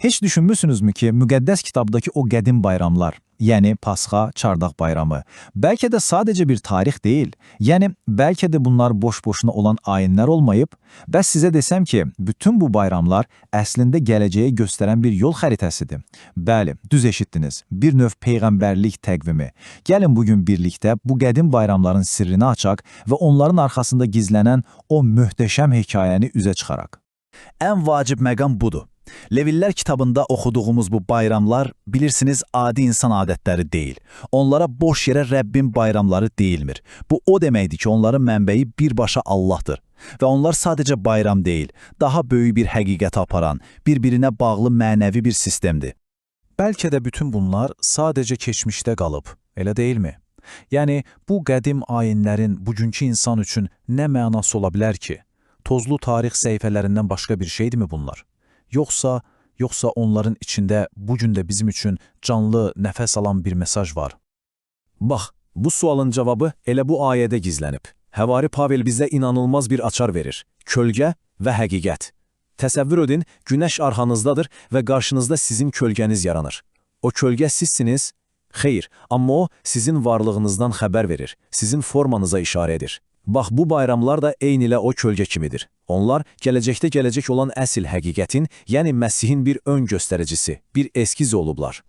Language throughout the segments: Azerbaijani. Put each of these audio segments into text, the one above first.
Heç düşünmüsünüzmü ki, müqəddəs kitabdakı o qədim bayramlar, yəni Pasxa, Çardaq bayramı, bəlkə də sadəcə bir tarix deyil, yəni bəlkə də bunlar boş-boşuna olan ayinlər olmayıb, bəs sizə desəm ki, bütün bu bayramlar əslində gələcəyə göstərən bir yol xəritəsidir. Bəli, düz eşitdiniz, bir növ peyğəmbərlik təqvimi. Gəlin bugün birlikdə bu qədim bayramların sirrini açaq və onların arxasında gizlənən o möhtəşəm hekayəni üzə çıxaraq. Ən vacib məqam budur. Levillər kitabında oxuduğumuz bu bayramlar, bilirsiniz, adi insan adətləri deyil. Onlara boş yerə Rəbbin bayramları deyilmir. Bu o deməkdir ki, onların mənbəyi birbaşa Allahdır. Və onlar sadəcə bayram deyil, daha böyük bir həqiqətə aparan, bir-birinə bağlı mənəvi bir sistemdir. Bəlkə də bütün bunlar sadəcə keçmişdə qalıb, elə deyilmi? Yəni, bu qədim ayinlərin bugünkü insan üçün nə mənası ola bilər ki? Tozlu tarix səhifələrindən başqa bir şeydirmi bunlar? Yoxsa onların içində bugün də bizim üçün canlı, nəfəs alan bir mesaj var. Bax, bu sualın cavabı elə bu ayədə gizlənib. Həvari Pavel bizə inanılmaz bir açar verir. Kölgə və həqiqət. Təsəvvür edin, günəş arxanızdadır və qarşınızda sizin kölgəniz yaranır. O kölgə sizsiniz? Xeyr, amma o sizin varlığınızdan xəbər verir, sizin formanıza işarə edir. Bax, bu bayramlar da eyni ilə o kölgə kimidir. Onlar gələcəkdə gələcək olan əsl həqiqətin, yəni Məsihin bir ön göstəricisi, bir eskiz olublar.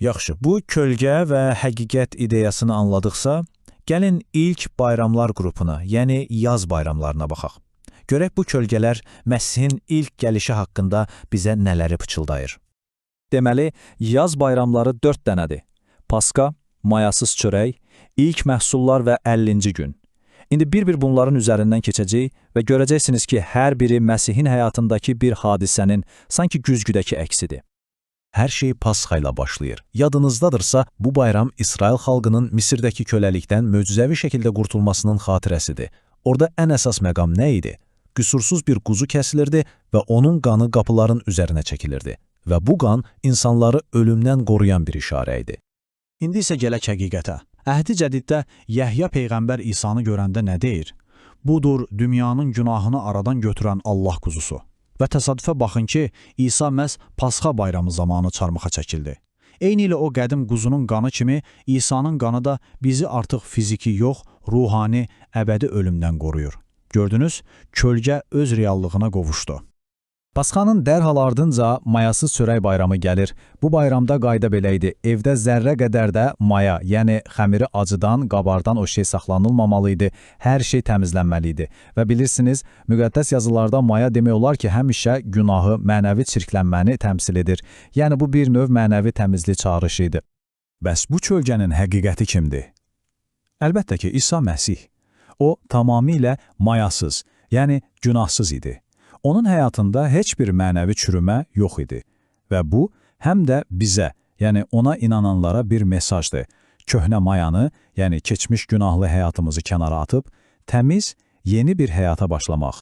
Yaxşı, bu kölgə və həqiqət ideyasını anladıqsa, gəlin ilk bayramlar qrupuna, yəni yaz bayramlarına baxaq. Görək bu kölgələr Məsihin ilk gəlişi haqqında bizə nələri pıçıldayır. Deməli, yaz bayramları 4 dənədir. Pasxa, mayasız çörək, ilk məhsullar və 50-ci gün. İndi bir-bir bunların üzərindən keçəcək və görəcəksiniz ki, hər biri Məsihin həyatındakı bir hadisənin sanki güzgüdəki əksidir. Hər şey Pasxa ilə başlayır. Yadınızdadırsa, bu bayram İsrail xalqının Misirdəki köləlikdən möcüzəvi şəkildə qurtulmasının xatirəsidir. Orada ən əsas məqam nə idi? Qüsursuz bir quzu kəsilirdi və onun qanı qapıların üzərinə çəkilirdi. Və bu qan insanları ölümdən qoruyan bir işarə idi. İndi isə gələk həqiqətə. Əhdi Cədiddə Yəhya Peyğəmbər İsanı görəndə nə deyir? Budur, dünyanın günahını aradan götürən Allah quzusu. Və təsadüfə baxın ki, İsa məhz Pasxa bayramı zamanı çarmıxa çəkildi. Eyni ilə o qədim quzunun qanı kimi İsa'nın qanı da bizi artıq fiziki yox, ruhani, əbədi ölümdən qoruyur. Gördünüz, kölgə öz reallığına qovuşdu. Pasxanın dərhal ardınca mayasız çörək bayramı gəlir. Bu bayramda qayda belə idi. Evdə zərrə qədər də maya, yəni xəmiri acıdan, qabardan o şey saxlanılmamalı idi. Hər şey təmizlənməli idi. Və bilirsiniz, müqəddəs yazılarda maya demək olar ki, həmişə günahı, mənəvi çirklənməni təmsil edir. Yəni bu bir növ mənəvi təmizlik çağırışı idi. Bəs bu kölgənin həqiqəti kimdir? Əlbəttə ki, İsa Məsih. O, tamamilə mayasız, yəni günahsız idi. Onun həyatında heç bir mənəvi çürümə yox idi. Və bu, həm də bizə, yəni ona inananlara bir mesajdır. Köhnə mayanı, yəni keçmiş günahlı həyatımızı kənara atıb, təmiz, yeni bir həyata başlamaq.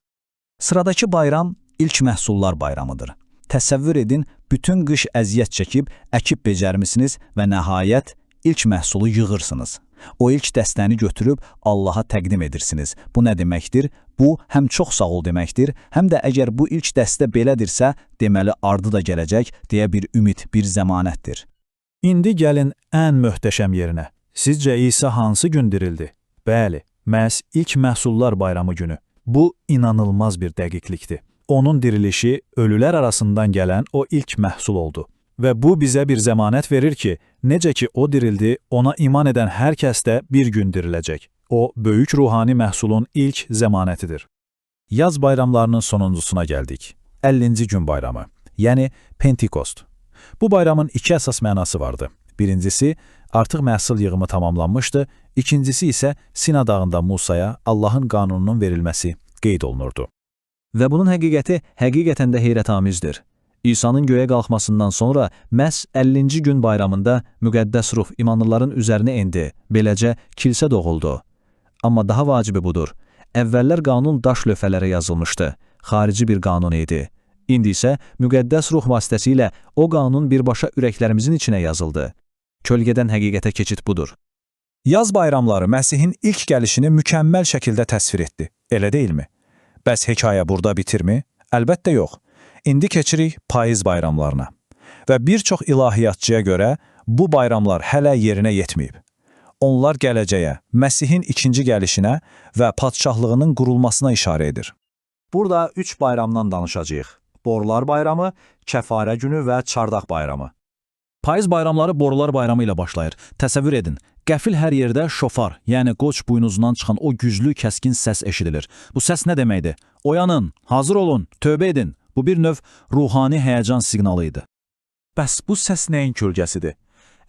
Sıradakı bayram ilk məhsullar bayramıdır. Təsəvvür edin, bütün qış əziyyət çəkib, əkib becərmisiniz və nəhayət ilk məhsulu yığırsınız. O ilk dəstəni götürüb Allaha təqdim edirsiniz. Bu nə deməkdir? Bu, həm çox sağ ol deməkdir, həm də əgər bu ilk dəstə belədirsə, deməli ardı da gələcək deyə bir ümid, bir zəmanətdir. İndi gəlin ən möhtəşəm yerinə. Sizcə İsa hansı gün dirildi? Bəli, məhz ilk məhsullar bayramı günü. Bu, inanılmaz bir dəqiqlikdir. Onun dirilişi ölülər arasından gələn o ilk məhsul oldu. Və bu bizə bir zəmanət verir ki, necə ki o dirildi, ona iman edən hər kəs də bir gün diriləcək. O, böyük ruhani məhsulun ilk zəmanətidir. Yaz bayramlarının sonuncusuna gəldik. 50-ci gün bayramı, yəni Pentikost. Bu bayramın iki əsas mənası vardı. Birincisi, artıq məhsul yığımı tamamlanmışdı. İkincisi isə Sina dağında Musaya Allahın qanununun verilməsi qeyd olunurdu. Və bunun həqiqəti həqiqətən də heyrətamizdir. İsa'nın göyə qalxmasından sonra məhz 50-ci gün bayramında müqəddəs ruh imanlıların üzərinə endi, beləcə kilsə doğuldu. Amma daha vacibi budur. Əvvəllər qanun daş lövhələrə yazılmışdı, xarici bir qanun idi. İndi isə müqəddəs ruh vasitəsilə o qanun birbaşa ürəklərimizin içinə yazıldı. Kölgədən həqiqətə keçid budur. Yaz bayramları Məsihin ilk gəlişini mükəmməl şəkildə təsvir etdi, elə deyilmi? Bəs hekayə burada bitirmi? Əlbəttə yox. İndi keçirik payız bayramlarına. Və bir çox ilahiyyatçıya görə bu bayramlar hələ yerinə yetməyib. Onlar gələcəyə, Məsihin ikinci gəlişinə və padşahlığının qurulmasına işarə edir. Burada 3 bayramdan danışacağıq. Borular bayramı, Kəfarə günü və Çardaq bayramı. Payız bayramları borular bayramı ilə başlayır. Təsəvvür edin, qəfil hər yerdə şofar, yəni qoç buynuzundan çıxan o güclü, kəskin səs eşidilir. Bu səs nə deməkdir? Oyanın, hazır olun, tövbə edin. Bu bir növ ruhani həyəcan siqnalı idi. Bəs bu səs nəyin kölgəsidir?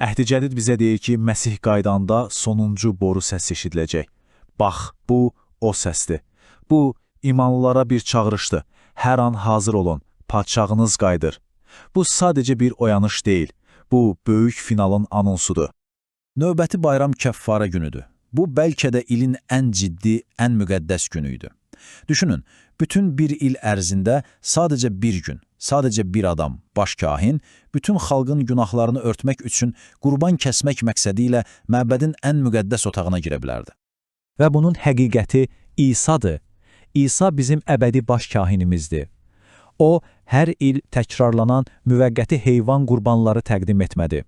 Əhd-i Cədid bizə deyir ki, Məsih qaydanda sonuncu boru səsi eşidiləcək. Bax, bu o səsdir. Bu, imanlılara bir çağırışdır. Hər an hazır olun, padşahınız qayıdır. Bu sadəcə bir oyanış deyil. Bu, böyük finalın anonsudur. Növbəti bayram Kəffarə günüdür. Bu, bəlkə də ilin ən ciddi, ən müqəddəs günü idi. Düşünün, bütün bir il ərzində sadəcə bir gün, sadəcə bir adam, baş kahin, bütün xalqın günahlarını örtmək üçün qurban kəsmək məqsədi ilə məbədin ən müqəddəs otağına girə bilərdi. Və bunun həqiqəti İsa'dır. İsa bizim əbədi baş kahinimizdir. O, hər il təkrarlanan müvəqqəti heyvan qurbanları təqdim etmədi.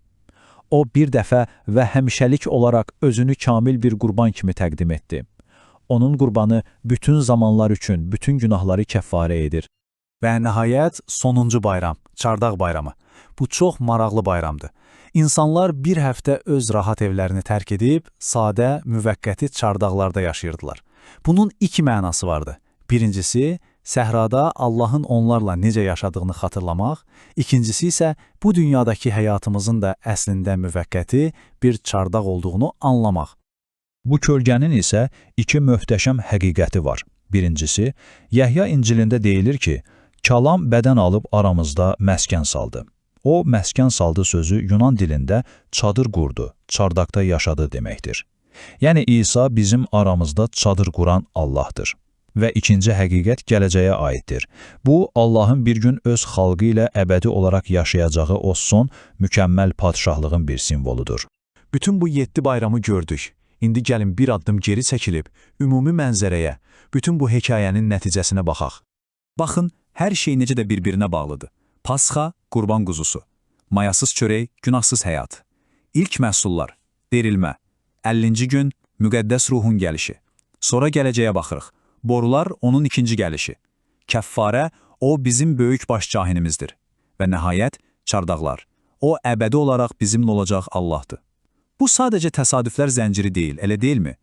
O, bir dəfə və həmişəlik olaraq özünü kamil bir qurban kimi təqdim etdi. Onun qurbanı bütün zamanlar üçün bütün günahları kəffarə edir. Və nəhayət sonuncu bayram, Çardaq bayramı. Bu çox maraqlı bayramdır. İnsanlar bir həftə öz rahat evlərini tərk edib, sadə, müvəqqəti çardaqlarda yaşayırdılar. Bunun iki mənası vardı. Birincisi, səhrada Allahın onlarla necə yaşadığını xatırlamaq, ikincisi isə bu dünyadakı həyatımızın da əslində müvəqqəti bir çardaq olduğunu anlamaq. Bu kölgənin isə iki möhtəşəm həqiqəti var. Birincisi, Yəhya İncilində deyilir ki, Kəlam bədən alıb aramızda məskən saldı. O, məskən saldı sözü Yunan dilində çadır qurdu, çardaqda yaşadı deməkdir. Yəni, İsa bizim aramızda çadır quran Allahdır. Və ikinci həqiqət gələcəyə aiddir. Bu, Allahın bir gün öz xalqı ilə əbədi olaraq yaşayacağı o son, mükəmməl padşahlığın bir simvoludur. Bütün bu 7 bayramı gördük. İndi gəlin bir addım geri çəkilib, ümumi mənzərəyə, bütün bu hekayənin nəticəsinə baxaq. Baxın, hər şey necə də bir-birinə bağlıdır. Pasxa, qurban quzusu. Mayasız çörək, günahsız həyat. İlk məhsullar, dirilmə. 50-ci gün, müqəddəs ruhun gəlişi. Sonra gələcəyə baxırıq. Borular, onun ikinci gəlişi. Kəffarə, o bizim böyük baş kahinimizdir. Və nəhayət, çardaqlar. O, əbədi olaraq bizimlə olacaq Allahdır. Bu sadəcə təsadüflər zənciri deyil, elə deyilmi?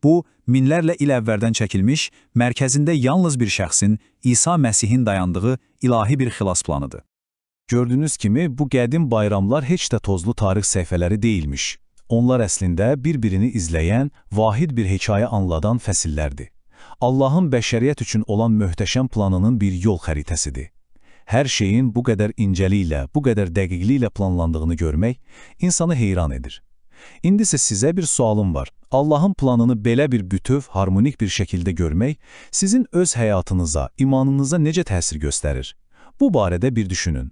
Bu, minlərlə il əvvəldən çəkilmiş, mərkəzində yalnız bir şəxsin, İsa Məsihin dayandığı ilahi bir xilas planıdır. Gördüyünüz kimi, bu qədim bayramlar heç də tozlu tarix səhifələri deyilmiş. Onlar əslində bir-birini izləyən, vahid bir hekayə anladan fəsillərdir. Allahın bəşəriyyət üçün olan möhtəşəm planının bir yol xəritəsidir. Hər şeyin bu qədər incəliklə, bu qədər dəqiqliklə planlandığını görmək insanı heyran edir. İndi isə sizə bir sualım var. Allahın planını belə bir bütöv, harmonik bir şəkildə görmək sizin öz həyatınıza, imanınıza necə təsir göstərir? Bu barədə bir düşünün.